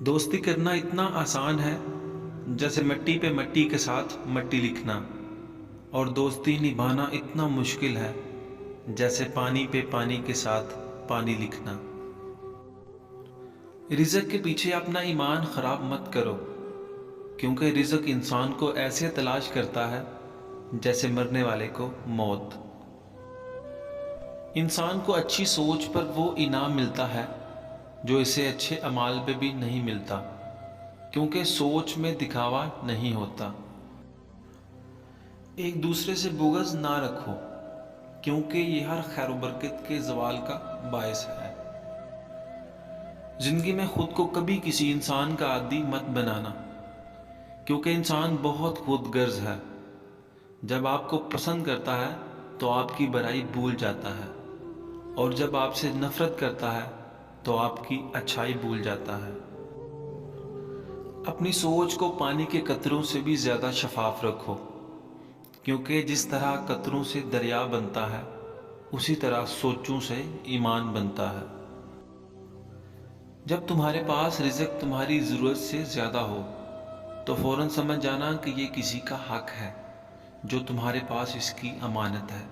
دوستی کرنا اتنا آسان ہے جیسے مٹی پہ مٹی کے ساتھ مٹی لکھنا، اور دوستی نبھانا اتنا مشکل ہے جیسے پانی پہ پانی کے ساتھ پانی لکھنا۔ رزق کے پیچھے اپنا ایمان خراب مت کرو، کیونکہ رزق انسان کو ایسے تلاش کرتا ہے جیسے مرنے والے کو موت۔ انسان کو اچھی سوچ پر وہ انعام ملتا ہے جو اسے اچھے اعمال پہ بھی نہیں ملتا، کیونکہ سوچ میں دکھاوا نہیں ہوتا۔ ایک دوسرے سے بغض نہ رکھو، کیونکہ یہ ہر خیر و برکت کے زوال کا باعث ہے۔ زندگی میں خود کو کبھی کسی انسان کا عادی مت بنانا، کیونکہ انسان بہت خود غرض ہے۔ جب آپ کو پسند کرتا ہے تو آپ کی برائی بھول جاتا ہے، اور جب آپ سے نفرت کرتا ہے تو آپ کی اچھائی بھول جاتا ہے۔ اپنی سوچ کو پانی کے قطروں سے بھی زیادہ شفاف رکھو، کیونکہ جس طرح قطروں سے دریا بنتا ہے اسی طرح سوچوں سے ایمان بنتا ہے۔ جب تمہارے پاس رزق تمہاری ضرورت سے زیادہ ہو تو فوراً سمجھ جانا کہ یہ کسی کا حق ہے جو تمہارے پاس اس کی امانت ہے۔